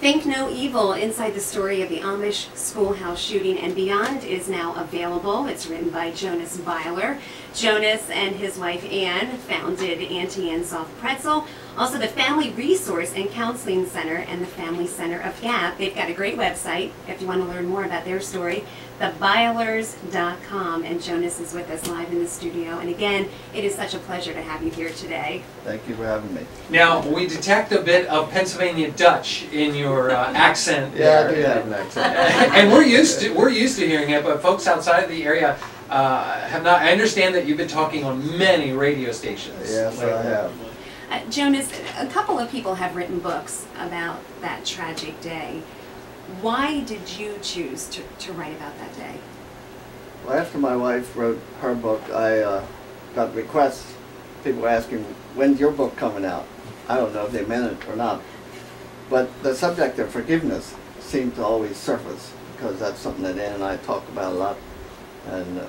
Think No Evil, Inside the Story of the Amish Schoolhouse Shooting and Beyond is now available. It's written by Jonas Beiler. Jonas and his wife Ann founded Auntie Anne's Soft Pretzel, also the Family Resource and Counseling Center and the Family Center of Gap. They've got a great website if you want to learn more about their story, thebeilers.com, and Jonas is with us live in the studio. And again, it is such a pleasure to have you here today. Thank you for having me. Now, we detect a bit of Pennsylvania Dutch in your accent. Yeah, I do have an accent. And we're used to hearing it, but folks outside of the area have not. I understand that you've been talking on many radio stations. Yes, I have. Jonas, a couple of people have written books about that tragic day. Why did you choose to write about that day? Well, after my wife wrote her book, I got requests. People were asking, when's your book coming out? I don't know if they meant it or not. But the subject of forgiveness seemed to always surface, because that's something that Ann and I talk about a lot. And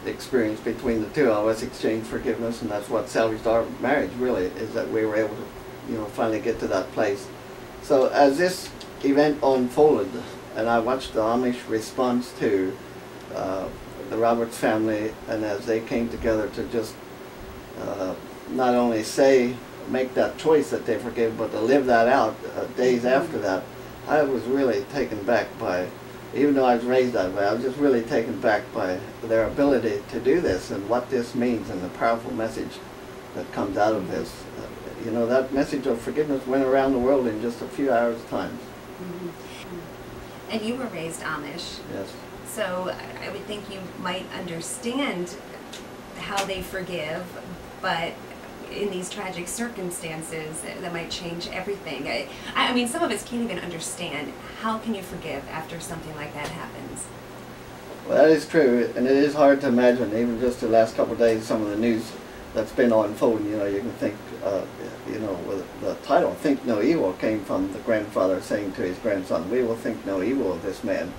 the experience between the two of us exchanged forgiveness, and that's what salvaged our marriage, really, is that we were able to, finally get to that place. So as this event unfolded, and I watched the Amish response to the Roberts family, and as they came together to just not only make that choice that they forgive, but to live that out days after that, I was really taken back by, even though I was raised that way, I was just really taken back by their ability to do this and what this means and the powerful message that comes out of this. That message of forgiveness went around the world in just a few hours' time. Mm-hmm. And you were raised Amish. Yes. So I would think you might understand how they forgive, but in these tragic circumstances that might change everything. I mean, some of us can't even understand. How can you forgive after something like that happens? Well, that is true, and it is hard to imagine, even just the last couple of days, some of the news that's been unfolding. You can think, with the title, Think No Evil, came from the grandfather saying to his grandson, we will think no evil of this man.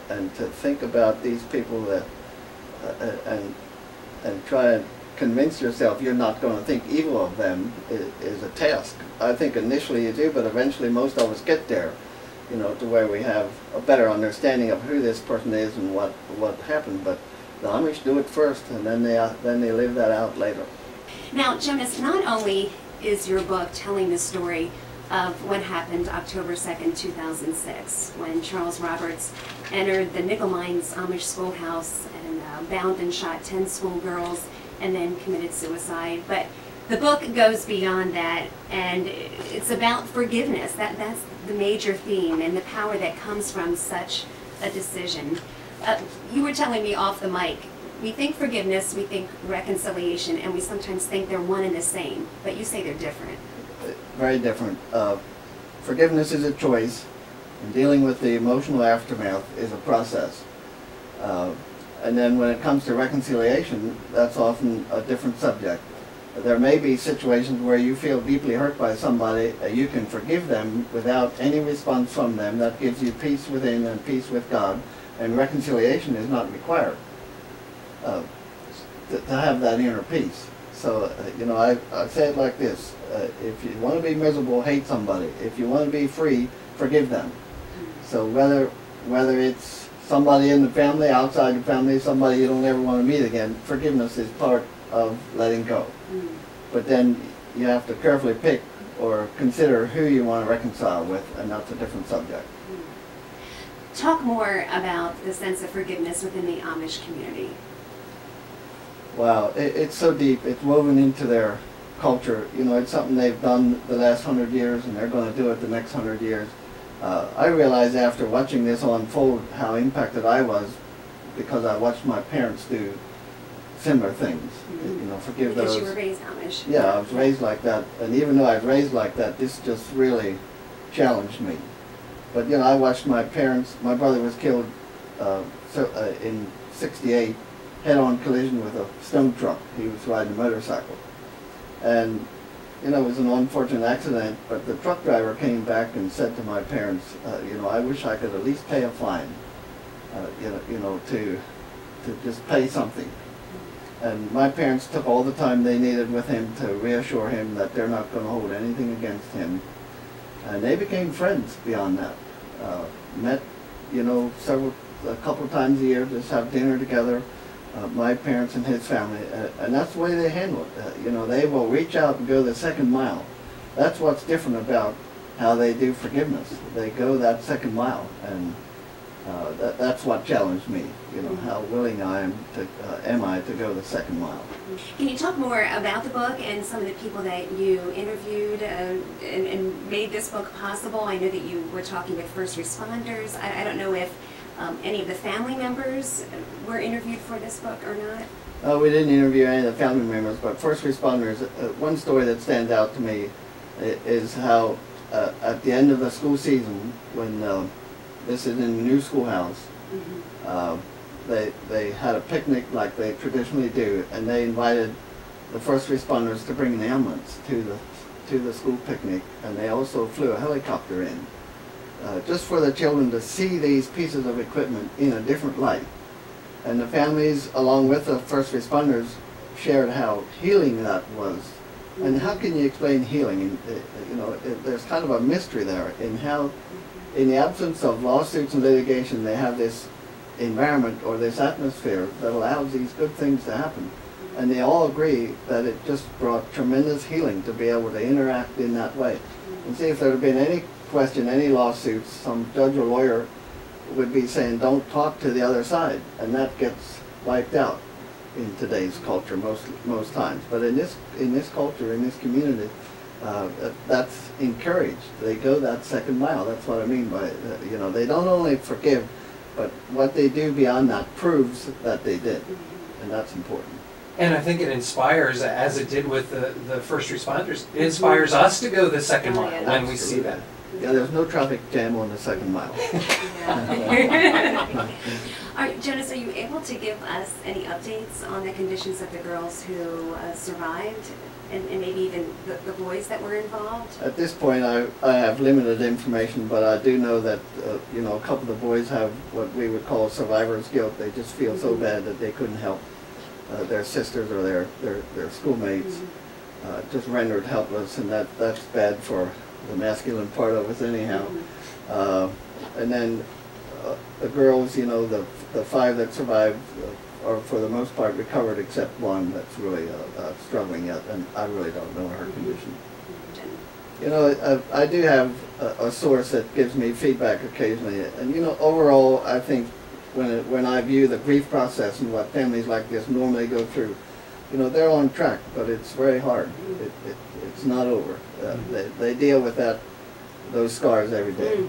And to think about these people that, and try and convince yourself you're not going to think evil of them is a task. I think initially you do, but eventually most of us get there, to where we have a better understanding of who this person is and what happened. But the Amish do it first, and then they live that out later. Now, Jonas, not only is your book telling the story of what happened October 2nd, 2006, when Charles Roberts entered the Nickel Mines Amish schoolhouse and bound and shot 10 schoolgirls and then committed suicide, but the book goes beyond that, and it's about forgiveness. That's the major theme and the power that comes from such a decision. You were telling me off the mic, we think forgiveness, we think reconciliation, and we sometimes think they're one and the same, but you say they're different. Very different. Forgiveness is a choice, and dealing with the emotional aftermath is a process. And then when it comes to reconciliation, that's often a different subject. There may be situations where you feel deeply hurt by somebody, you can forgive them without any response from them. That gives you peace within and peace with God, and reconciliation is not required to have that inner peace. So, I say it like this, if you want to be miserable, hate somebody. If you want to be free, forgive them. So whether it's somebody in the family, outside the family, somebody you don't ever want to meet again, forgiveness is part of letting go. But then you have to carefully pick or consider who you want to reconcile with, and that's a different subject. Talk more about the sense of forgiveness within the Amish community. Wow, it's so deep. It's woven into their culture. It's something they've done the last 100 years, and they're going to do it the next 100 years. I realized after watching this unfold how impacted I was, because I watched my parents do similar things. Forgive those. Because you were raised Amish. Yeah, I was raised like that, and even though I was raised like that, this just really challenged me. But I watched my parents. My brother was killed in '68, head-on collision with a stone truck. He was riding a motorcycle, and it was an unfortunate accident. But the truck driver came back and said to my parents, I wish I could at least pay a fine, to just pay something. And my parents took all the time they needed with him to reassure him that they're not going to hold anything against him. And they became friends beyond that. Met, a couple times a year, just have dinner together. My parents and his family, and that's the way they handle it. They will reach out and go the second mile. That's what's different about how they do forgiveness. They go that second mile, and that's what challenged me. How willing am I to go the second mile. Can you talk more about the book and some of the people that you interviewed and made this book possible? I know that you were talking with first responders. I don't know if any of the family members were interviewed for this book or not. We didn't interview any of the family members, but first responders. One story that stands out to me is how at the end of the school season, when this is in the new schoolhouse, they had a picnic like they traditionally do, and they invited the first responders to bring the ambulance to the school picnic, and they also flew a helicopter in, just for the children to see these pieces of equipment in a different light. And the families, along with the first responders, shared how healing that was. And how can you explain healing? There's kind of a mystery there in how, in the absence of lawsuits and litigation, they have this environment or this atmosphere that allows these good things to happen. And they all agree that it just brought tremendous healing to be able to interact in that way. And see, if there had been any question, any lawsuits, some judge or lawyer would be saying, don't talk to the other side, and that gets wiped out in today's culture most times. But in this culture, in this community, that's encouraged. They go that second mile. That's what I mean by, they don't only forgive, but what they do beyond that proves that they did, and that's important. And I think it inspires, as it did with the first responders, it inspires us to go the second mile when we see that. Yeah, there's no traffic jam on the second mile. Jonas, are you able to give us any updates on the conditions of the girls who survived, and maybe even the boys that were involved? At this point, I have limited information, but I do know that a couple of the boys have what we would call survivor's guilt. They just feel so bad that they couldn't help their sisters or their schoolmates, just rendered helpless, and that's bad for the masculine part of us anyhow. And then the girls, the 5 that survived are for the most part recovered, except one that's really struggling yet, and I really don't know her condition. I do have a source that gives me feedback occasionally, and overall I think when I view the grief process and what families like this normally go through, they're on track, but it's very hard. It's not over. They deal with those scars every day.